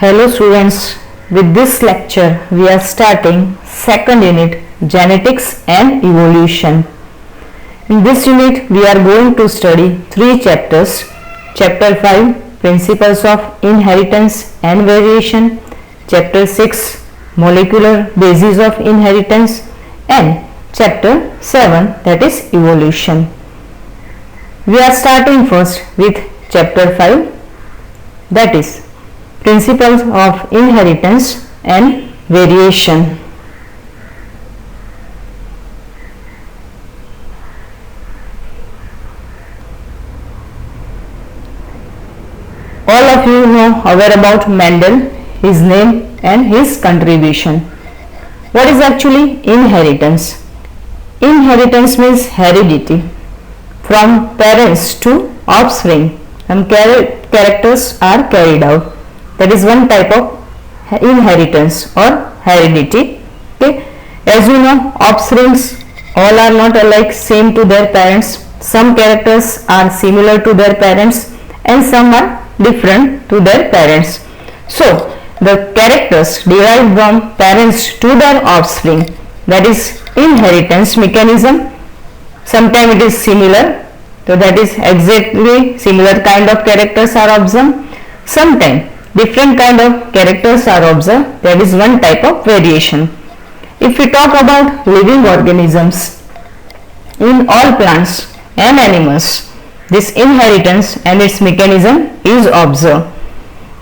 Hello students, with this lecture we are starting second unit Genetics and Evolution. In this unit we are going to study three chapters. Chapter 5 Principles of Inheritance and Variation, Chapter 6 Molecular Basis of Inheritance, and Chapter 7, that is Evolution. We are starting first with Chapter 5, that is Principles of Inheritance and Variation. All of you know aware about Mendel, his name and his contribution. What is actually inheritance? Inheritance means heredity from parents to offspring. Some characters are carried out. That is one type of inheritance or heredity. Okay. As you know, offsprings all are not alike, same to their parents. Some characters are similar to their parents and some are different to their parents. So the characters derived from parents to their offspring, that is inheritance mechanism. Sometimes it is similar, so that is exactly similar kind of characters are observed. Sometimes different kind of characters are observed, that is one type of variation. If we talk about living organisms, in all plants and animals, this inheritance and its mechanism is observed.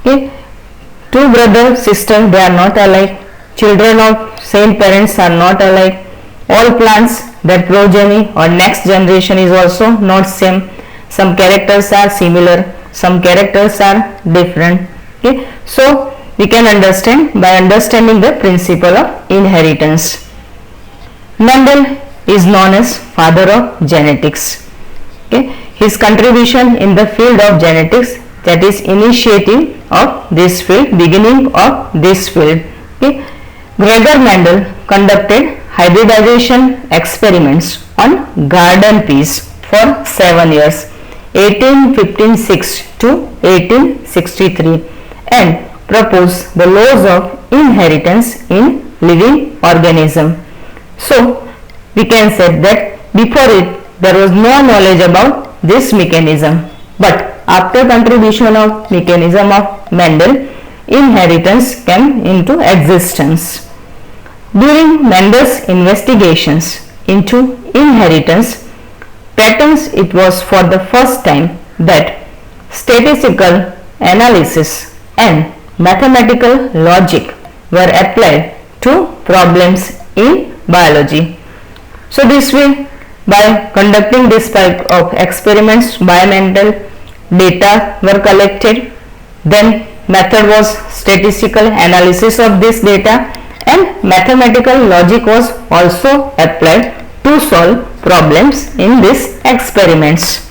Okay. Two brother sister, they are not alike. Children of same parents are not alike. All plants, their progeny or next generation is also not same. Some characters are similar, some characters are different. Okay. So we can understand by understanding the principle of inheritance. Mendel is known as father of genetics. Okay. His contribution in the field of genetics, that is initiative of this field, beginning of this field. Okay. Gregor Mendel conducted hybridization experiments on garden peas for 7 years, 1856 to 1863, and proposed the laws of inheritance in living organism. So we can say that before it there was no knowledge about this mechanism, but after contribution of mechanism of Mendel, inheritance came into existence. During Mendel's investigations into inheritance patterns, it was for the first time that statistical analysis and mathematical logic were applied to problems in biology. So this way, by conducting this type of experiments by Mendel, data were collected, then method was statistical analysis of this data, and mathematical logic was also applied to solve problems in these experiments.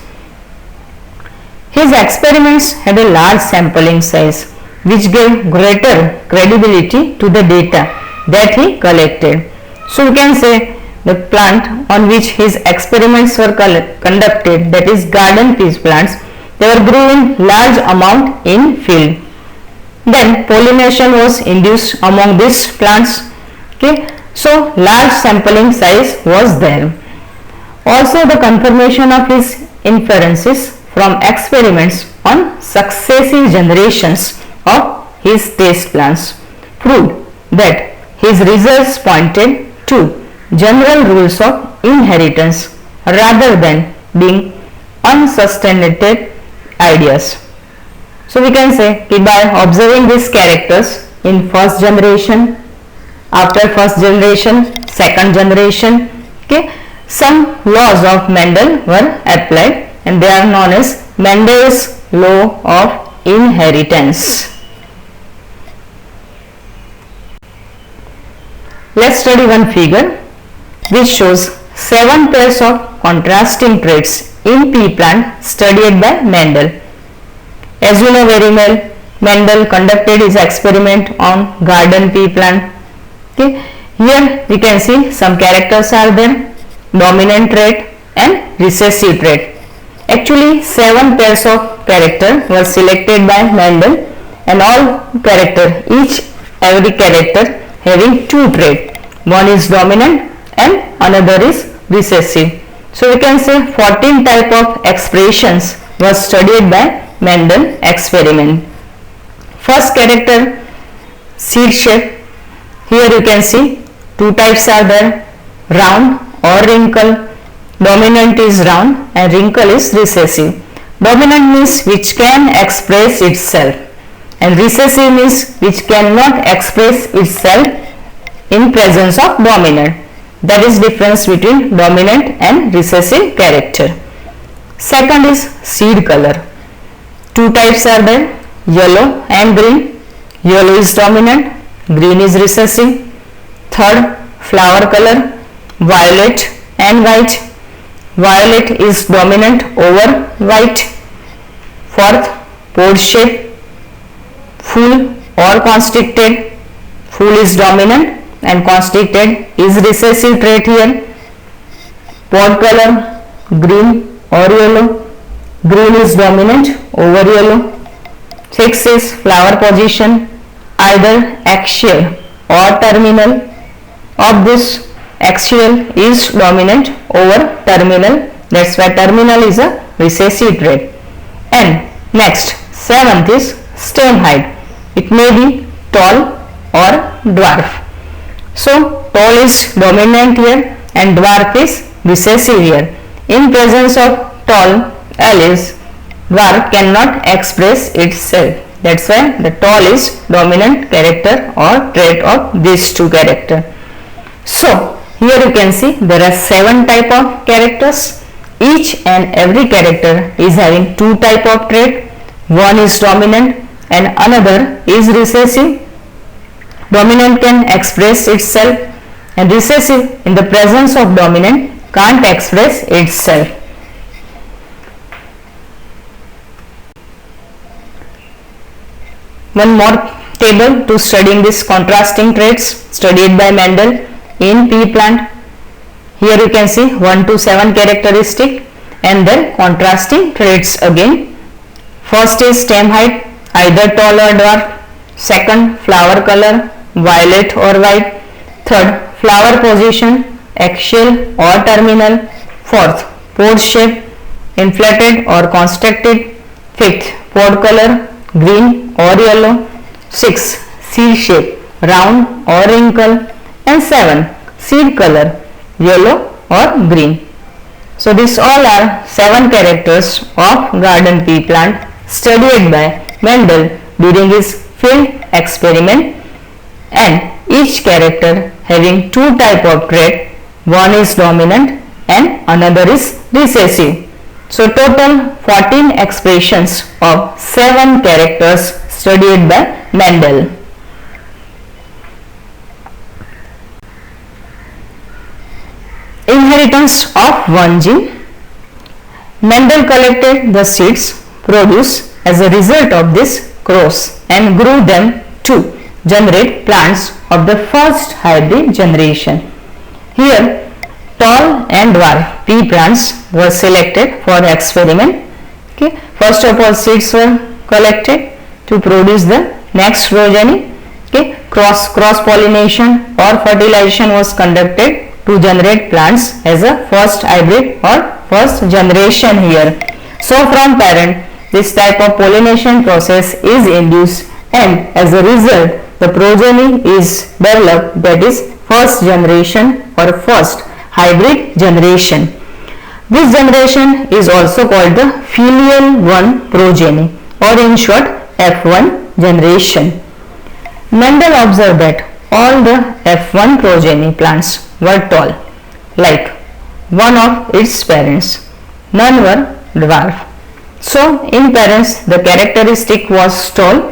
His experiments had a large sampling size, which gave greater credibility to the data that he collected. So we can say the plant on which his experiments were conducted, that is garden peas plants, they were grown in large amount in field. Then pollination was induced among these plants. Okay. So large sampling size was there. Also the confirmation of his inferences from experiments on successive generations of his test plants proved that his results pointed to general rules of inheritance rather than being unsubstantiated ideas. So we can say that by observing these characters in first generation, after first generation, second generation, okay, some laws of Mendel were applied and they are known as Mendel's law of inheritance. Let's study one figure which shows 7 pairs of contrasting traits in pea plant studied by Mendel. As you know very well, Mendel conducted his experiment on garden pea plant. Okay. Here we can see some characters are there, dominant trait and recessive trait. Actually 7 pairs of character were selected by Mendel and all character, each every character having two traits. One is dominant and another is recessive. So we can say 14 type of expressions was studied by Mendel experiment. First character, seed shape. Here you can see two types are there, round or wrinkle. Dominant is round and wrinkle is recessive. Dominant means which can express itself and recessive means which cannot express itself in presence of dominant. That is difference between dominant and recessive character. Second is seed color. Two types are there, yellow and green. Yellow is dominant, green is recessive. Third, flower color, violet and white. Violet is dominant over white. Fourth, pod shape, full or constricted. Full is dominant and constricted is recessive trait here. Pod color, green or yellow. Green is dominant over yellow. Sixth is flower position, either axial or terminal. Of this, axial is dominant over terminal. That's why terminal is a recessive trait. And next, seventh is stem height. It may be tall or dwarf. So tall is dominant here and dwarf is recessive here. In presence of tall alleles, dwarf cannot express itself. That's why the tall is dominant character or trait of these two characters. So here you can see there are 7 type of characters. Each and every character is having 2 type of trait. One is dominant and another is recessive. Dominant can express itself and recessive in the presence of dominant can't express itself. One more table to studying this contrasting traits studied by Mendel in pea plant. Here you can see 1 to 7 characteristic and then contrasting traits again. First is stem height, either tall or dwarf. Second, flower color, violet or white. Third, flower position, axial or terminal. Fourth, pod shape, inflated or constricted. Fifth, pod color, green or yellow. Sixth, seed shape, round or wrinkle. And 7, seed color, yellow or green. So these all are 7 characters of garden pea plant studied by Mendel during his field experiment, and each character having 2 type of trait. One is dominant and another is recessive. So total 14 expressions of 7 characters studied by Mendel. Inheritance of one gene. Mendel collected the seeds produced as a result of this cross and grew them to generate plants of the first hybrid generation. Here, tall and dwarf pea plants were selected for the experiment. Okay. First of all, seeds were collected to produce the next progeny. Okay. Cross pollination or fertilization was conducted to generate plants as a first hybrid or first generation here. So from parent, this type of pollination process is induced and as a result the progeny is developed, that is first generation or first hybrid generation. This generation is also called the filial one progeny or in short F1 generation. Mendel observed that all the F1 progeny plants were tall, like one of its parents. None were dwarf. So in parents the characteristic was tall,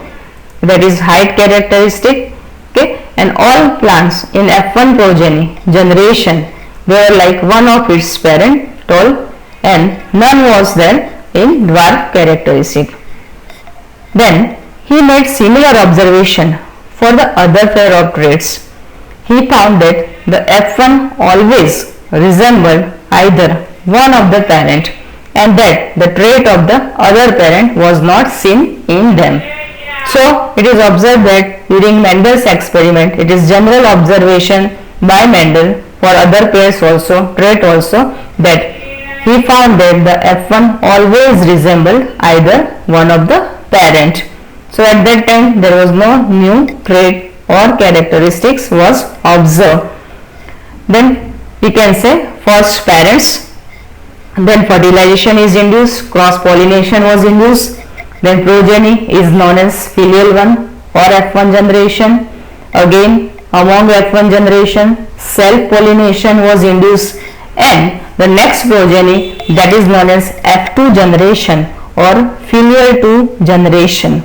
that is height characteristic. Okay, and all plants in F1 progeny generation were like one of its parent, tall, and none was there in dwarf characteristic. Then he made similar observation for the other pair of traits. He found that the F1 always resembled either one of the parent and that the trait of the other parent was not seen in them. So it is observed that during Mendel's experiment, it is general observation by Mendel for other pairs also, trait also, that he found that the F1 always resembled either one of the parent. So at that time there was no new trait or characteristics was observed. Then we can say first parents, then fertilization is induced, cross pollination was induced, then progeny is known as filial one or F1 generation. Again among F1 generation self pollination was induced, and the next progeny, that is known as F2 generation or filial 2 generation.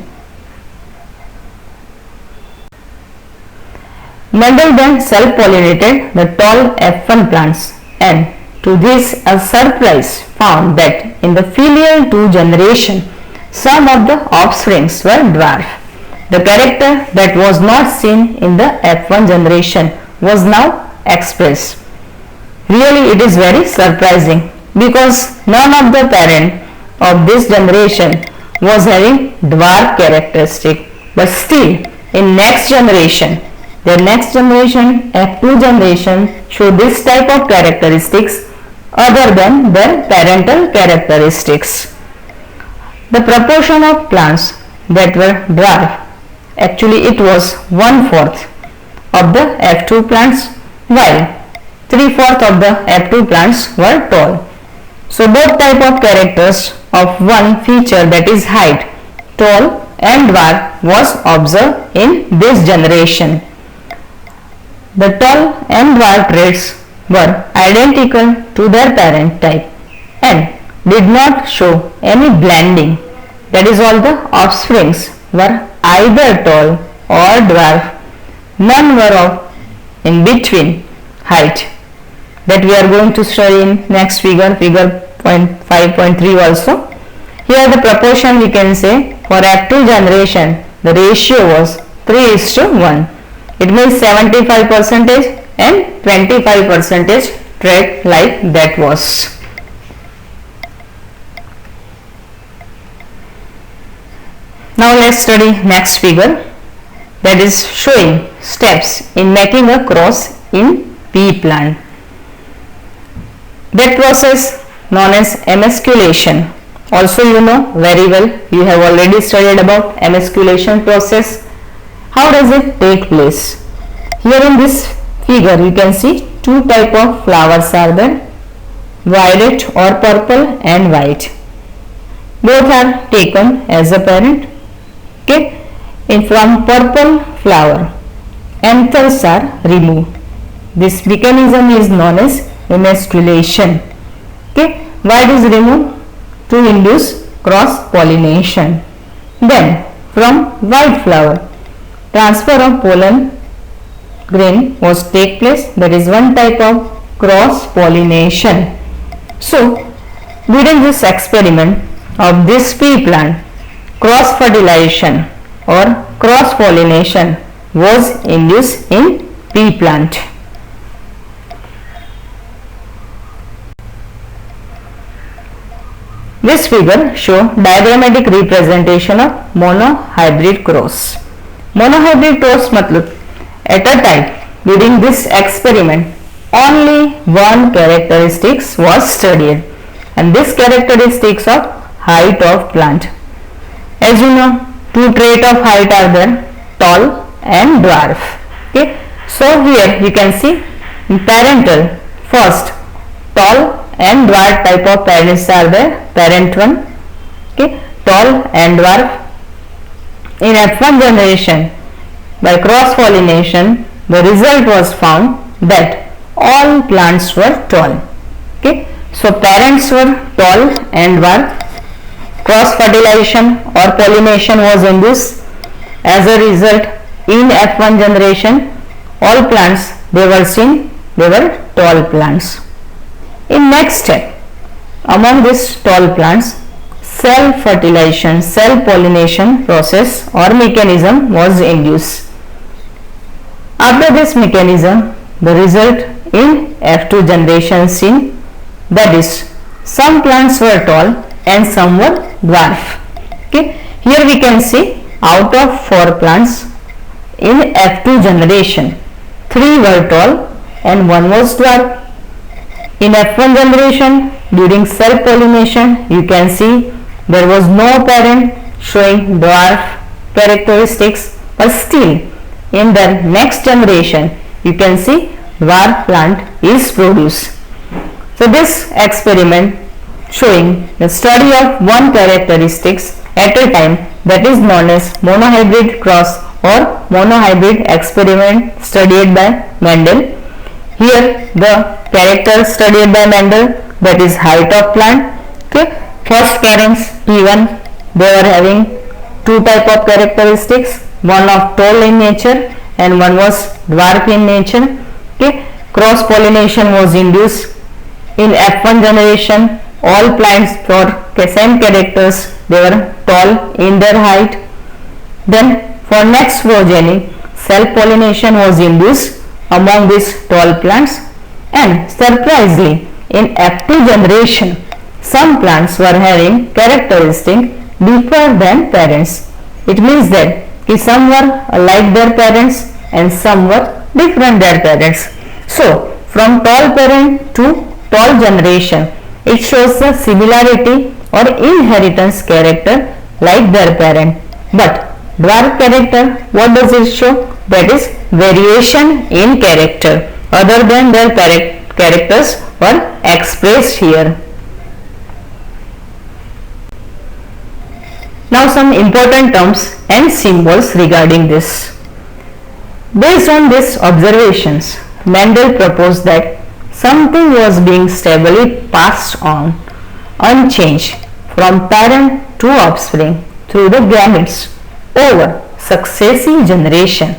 Mendel then self-pollinated the tall F1 plants, and to this a surprise found that in the filial 2 generation some of the offsprings were dwarf. The character that was not seen in the F1 generation was now expressed. Really it is very surprising, because none of the parent of this generation was having dwarf characteristic, but still in next generation, their next generation, F2 generation, show this type of characteristics other than their parental characteristics. The proportion of plants that were dwarf, actually it was 1/4 of the F2 plants, while 3/4 of the F2 plants were tall. So both type of characters of one feature, that is height, tall and dwarf, was observed in this generation. The tall and dwarf traits were identical to their parent type and did not show any blending. That is, all the offsprings were either tall or dwarf. None were of in between height. That we are going to study in next figure, figure 5.3 also. Here the proportion we can say for F2 generation, the ratio was 3:1. It means 75% and 25% trait like that was. Now let's study next figure, that is showing steps in making a cross in pea plant. That process known as emasculation. Also you know very well, you have already studied about emasculation process. How does it take place? Here in this figure you can see two type of flowers are there, violet or purple and white. Both are taken as a parent. Okay, and from purple flower anthers are removed. This mechanism is known as emasculation. Okay, why it is removed? To induce cross pollination. Then from white flower transfer of pollen grain was take place. That is one type of cross pollination. So during this experiment of this pea plant, cross fertilization or cross pollination was induced in pea plant. This figure show diagrammatic representation of monohybrid cross. Monohybrid cross matlab at a time during this experiment only one characteristics was studied, and this characteristics of height of plant. As you know, two traits of height are there, tall and dwarf. Okay, so here you can see in parental, first tall and dwarf type of parents are there, parent one. Okay, tall and dwarf. In F1 generation, by cross pollination, the result was found that all plants were tall. Okay, so parents were tall and dwarf. Cross fertilization or pollination was induced. As a result, in F1 generation, all plants they were seen, they were tall plants. In next step, among these tall plants, self fertilization, self pollination process or mechanism was induced. After this mechanism, the result in F2 generation seen, that is, some plants were tall and some were dwarf. Okay, here we can see out of 4 plants in F2 generation, 3 were tall and 1 was dwarf. In F1 generation, during self-pollination, you can see there was no parent showing dwarf characteristics, but still in the next generation, you can see dwarf plant is produced. So this experiment showing the study of one characteristics at a time, that is known as monohybrid cross or monohybrid experiment studied by Mendel. Here the character studied by Mendel, that is height of plant. Okay, first parents P1, they were having two type of characteristics, one of tall in nature and one was dwarf in nature. Okay, cross pollination was induced. In F1 generation, all plants for same characters, they were tall in their height. Then for next progeny, self pollination was induced among these tall plants, and surprisingly in F2 generation, some plants were having characteristics different than parents. It means that some were like their parents and some were different than parents. So from tall parent to tall generation, it shows the similarity or inheritance character like their parent. But dwarf character, what does it show? That is variation in character other than their characters were expressed here. Now some important terms and symbols regarding this. Based on these observations, Mendel proposed that something was being stably passed on unchanged from parent to offspring through the gametes over successive generation,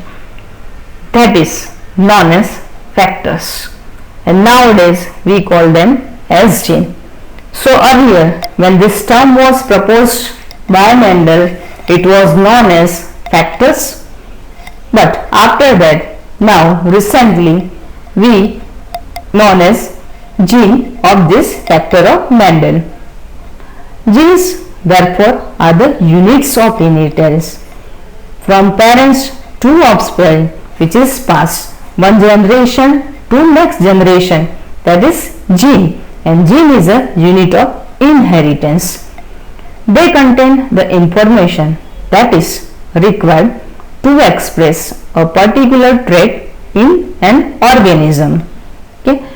that is known as factors, and nowadays we call them as gene. So earlier when this term was proposed by Mendel, it was known as factors, but after that now recently we known as gene of this factor of Mendel. Genes therefore are the units of inheritance from parents to offspring, which is passed one generation to next generation, that is gene, and gene is a unit of inheritance. They contain the information that is required to express a particular trait in an organism. Okay.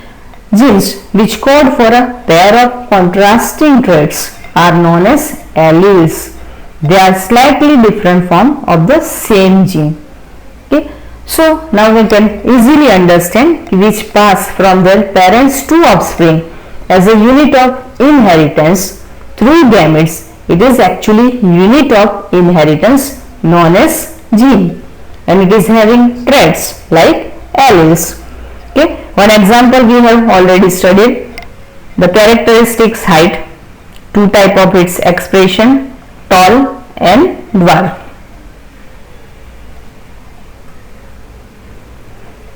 Genes which code for a pair of contrasting traits are known as alleles. They are slightly different form of the same gene. Okay. So now we can easily understand which pass from their parents to offspring as a unit of inheritance through gametes. It is actually unit of inheritance known as gene, and it is having traits like alleles. Okay. One example we have already studied, the characteristics height, two type of its expression, tall and dwarf.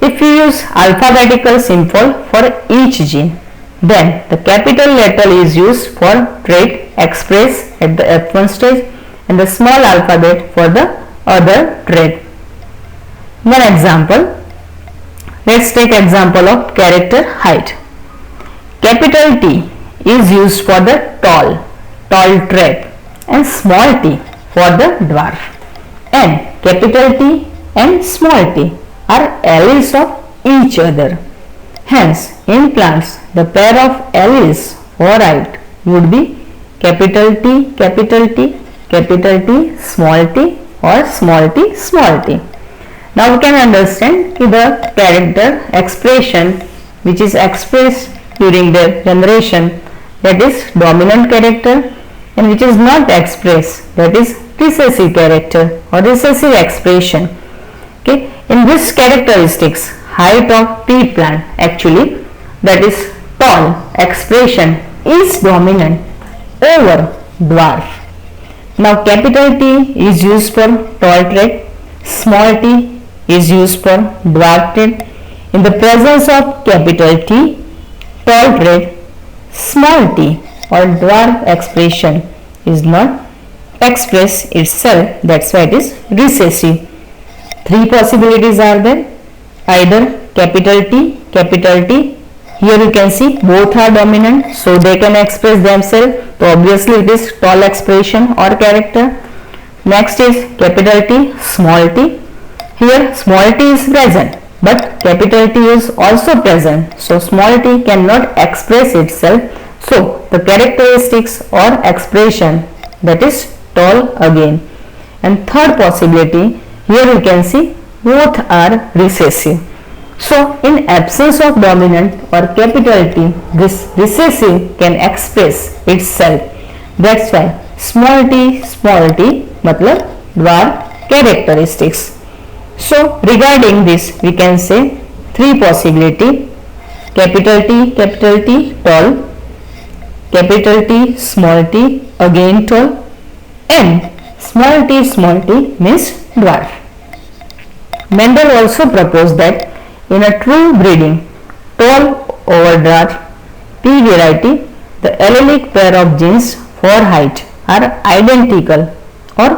If you use alphabetical symbol for each gene, then the capital letter is used for trait expressed at the F1 stage and the small alphabet for the other trait. One example, let's take example of character height. Capital T is used for the tall trait and small t for the dwarf, and capital T and small t are alleles of each other. Hence in plants the pair of alleles for height would be capital T, capital T, capital T, small t, or small t, small t. Now we can understand the character expression which is expressed during the generation, that is dominant character, and which is not expressed, that is recessive character or recessive expression. Okay, in this characteristics, height of pea plant, actually that is tall expression is dominant over dwarf. Now capital T is used for tall trait, small t is used for dwarf trait. In the presence of capital T, tall trait, small t or dwarf expression is not express itself, that's why it is recessive. Three possibilities are there, either capital T, capital T. Here you can see both are dominant, so they can express themselves, so obviously it is tall expression or character. Next is capital T, small t. Here small t is present, but capital T is also present, so small t cannot express itself, so the characteristics or expression, that is tall again. And third possibility, here you can see both are recessive. So in absence of dominant or capital T, this recessive can express itself. That's why small t मतलब dwarf characteristics. So regarding this we can say three possibility, capital T tall, capital T again tall, and small t means dwarf. Mendel also proposed that in a true breeding tall over dwarf P variety, the allelic pair of genes for height are identical or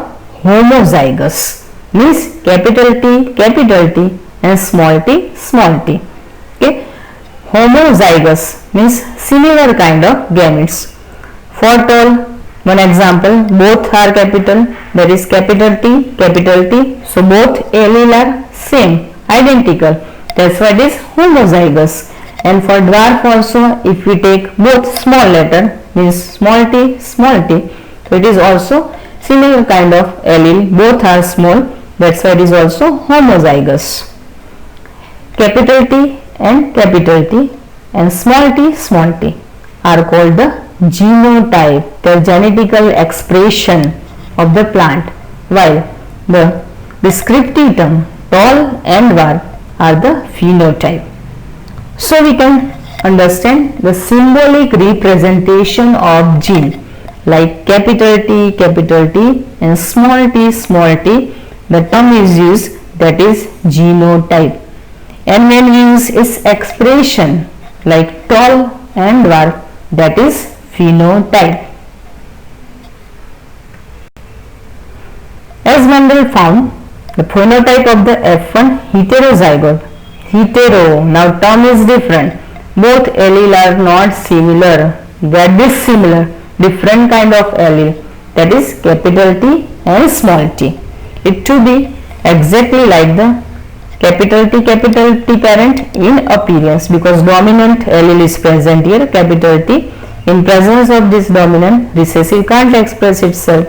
homozygous, means capital T and small t. Okay, homozygous means similar kind of gametes. For tall, one example, both are capital, that is capital T, so both allele are same, identical, that's why it is homozygous. And for dwarf also, if we take both small letter, means small t, so it is also similar kind of allele, both are small, that's why it is also homozygous. Capital T and small t are called the genotype, the genetical expression of the plant, while the descriptive term tall and dwarf are the phenotype. So we can understand the symbolic representation of gene like capital T and small t, the term is used, that is genotype. And when we use its expression like tall and dwarf, that is phenotype. As Mendel found the phenotype of the F1 heterozygote, now term is different, both allele are not similar, they are dissimilar, different kind of allele, that is capital T and small t. It to be exactly like the capital T parent in appearance, because dominant allele is present here, capital T. In presence of this dominant, recessive can't express itself.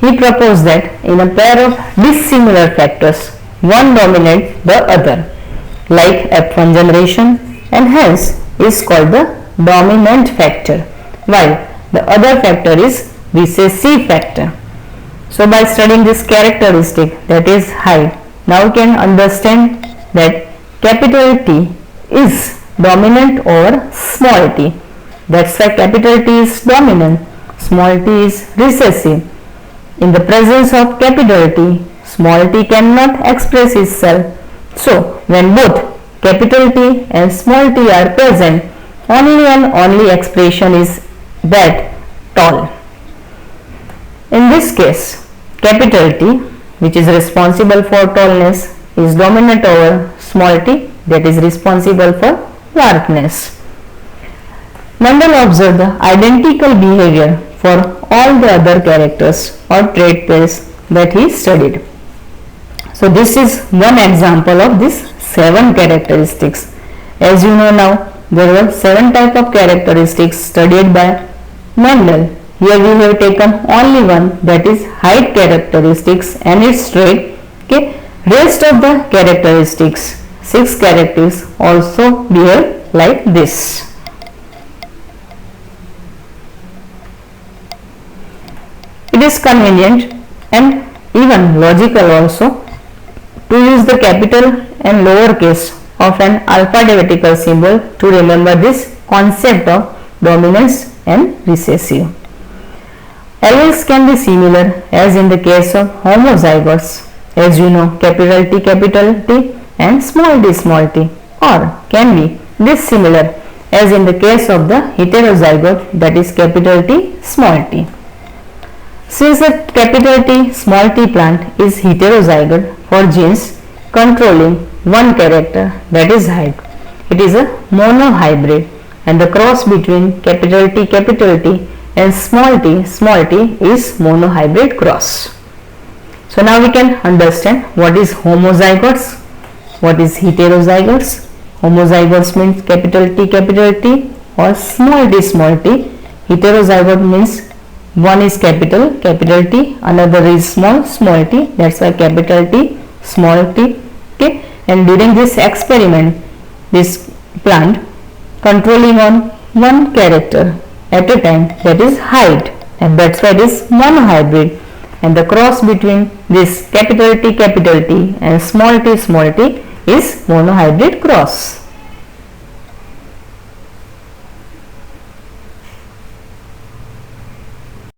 He proposed that in a pair of dissimilar factors, one dominate the other, like F1 generation, and hence is called the dominant factor, while the other factor is recessive factor. So by studying this characteristic, that is height, now we can understand that capital T is dominant over small t. That's why capital T is dominant, small t is recessive. In the presence of capital T, small t cannot express itself. So when both capital T and small t are present, only and only expression is that tall. In this case, capital T, which is responsible for tallness, is dominant over small t, that is responsible for dwarfness. Mendel observed the identical behavior for all the other characters or trait pairs that he studied. So this is one example of this 7 characteristics. As you know now, there were 7 types of characteristics studied by Mendel. Here we have taken only one, that is height characteristics and its trait. Okay. Rest of the characteristics, 6 characteristics, also behave like this. It is convenient and even logical also to use the capital and lowercase of an alphabetical symbol to remember this concept of dominance and recessive. Alleles can be similar as in the case of homozygotes, as you know, capital T and small t, or can be dissimilar as in the case of the heterozygote, that is capital T, small t. Since the capital T small t plant is heterozygote for genes controlling one character, that is height, it is a monohybrid, and the cross between capital T and small t is monohybrid cross. So now we can understand what is homozygotes, what is heterozygotes. Homozygotes means capital T or small t. Heterozygote means one is capital T, another is small t, that's why capital T, small t. Okay, and during this experiment, this plant controlling on one character at a time, that is height, and that's why it is monohybrid, and the cross between this capital T and small t is monohybrid cross.